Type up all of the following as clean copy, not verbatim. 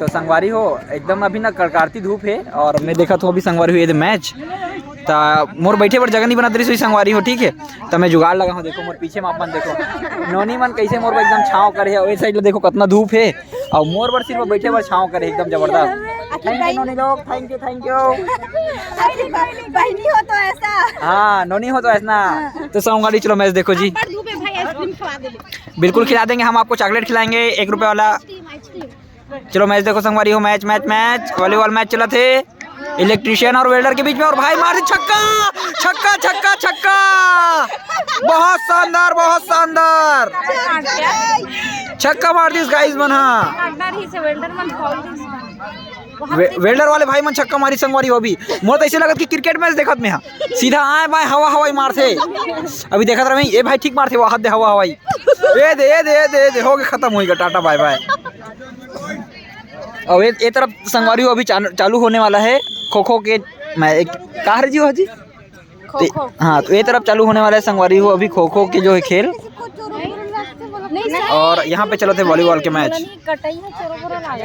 तो संगवारी हो एकदम अभी ना कड़कड़ती धूप है और मैं देखा तो अभी संगवारी हो ये मैच ता मोर बैठे पर जगह नहीं बना रही संगवारी हो ठीक है। तो मैं जुगाड़ लगा हूँ देखो मोर पीछे में अपन देखो नोनी मन कैसे मोर पर एकदम छाँव करे है। साइड देखो कितना धूप है और मोर पर सिर्फ बैठे पर छाँव करे एकदम जबरदस्त। थैंक यू नोनी लोग, थैंक यू। बहनी हो तो ऐसा, हाँ नोनी हो तो ऐसा। तो संगवारी चलो मैच देखो जी, बिल्कुल खिला देंगे हम आपको, चॉकलेट खिलाएंगे 1 रुपए वाला। चलो मैच देखो संगवारी हो, मैच वॉलीबॉल मैच चला थे इलेक्ट्रिशियन और वेल्डर के बीच में और भाई मार दी छक्का। बहुत शानदार छक्का मार दी गाइस मन। वेल्डर वाले भाई मन छक्का मारी संगवारी हो। अभी मोर तो ऐसे लगत कि क्रिकेट मैच देखत में सीधा आए भाई हवा मार थे। अभी देखत रहे ये भाई ठीक मार थे वहां दे हवा ये दे हो गए खत्म होएगा, टाटा बाय बाय। और ये तरफ संगवारी अभी चालू होने वाला है खो खो के कहा जी हो जी हाँ। तो ये तरफ चालू होने वाला है संगवारी हो अभी खो खो के जो है खेल, और यहाँ पे चलो थे वॉलीबॉल के मैच।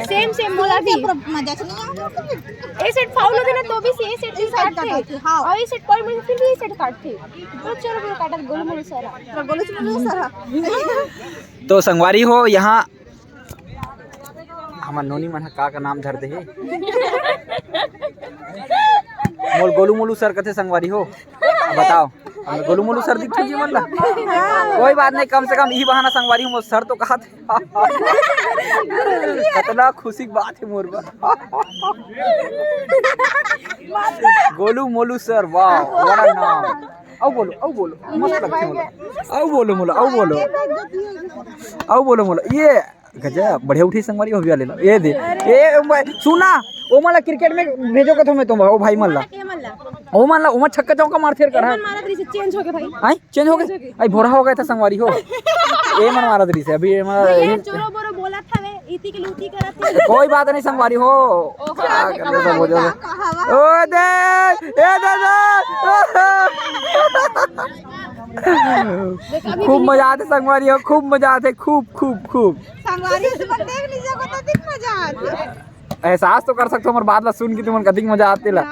सेम बोला भी मजा ए सेट फाउल होते ना तो भी ए सेट ही काटते और ए सेट पर में फिर भी ए सेट काटते तो चलो वो काटा गोलू सारा। तो संगवारी हो यहाँ हमार नोनी मन का नाम धर दे मोल गोलू मोलू सर कथे संगवारी हो बताओ। हमें गोलू मोलू सर दिखते जी मन ला कोई बात नहीं, कम से कम यही बहाना संगवारी हो सर तो कहा थे। कितना खुशी की बात है मोर गोलू मोलू सर, वाह बड़ा नाम। आओ बोलो मस्त लगते मोला। आओ बोलो ये गजब बढ़िया उठी संगवारी हो गया ले लो ये दे ए सुना ओ मला क्रिकेट में भेजो के तुम्हें तुम ओ भाई मल्ला ओ मल्ला ओ छक्का चौका मारथे कर चेंज हो गए भाई। हां चेंज हो गए आई भोरा हो गया था संगवारी हो ए मन मारा दरी से अभी चोरो बोरो बोला था वे इती के लूटी करत कोई बात नहीं संगवारी हो क्या कर सब हो जाए ओ दे ए खूब मजा आते संगवारी हो, खूब मजा आते खूब संगवारी से देख लीजिए को तो दिख मजा आते। एहसास तो कर सकते हो हमारे बात ला सुन के तुमन कदिक मजा आते ला।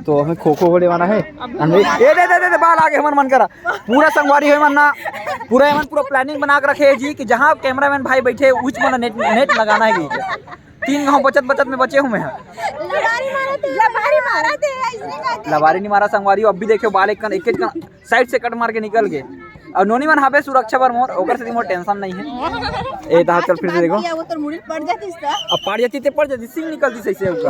तो हमें खो खो होने वाला है ये दे बाल आगे हमन मन करा पूरा संगवारी है मन ना पूरा प्लानिंग बना के रखे जी कि जहाँ कैमरामैन भाई बैठे उच मन नेट लगाना है कि 3 गाँव बचत में बचे हूँ मैं। लबारी नहीं मारा संगवारी अब भी देखो बाल एक साइड से कट मार के निकल गए और नोनी मन हाबे सुरक्षा पर मोर ओकर से मोर टेंशन नहीं है। ए दा चल फिर से देखो वो तो मुड़ी पड़ जाती इसका अब पड़ जाती सिंग निकलती सही से ऊपर।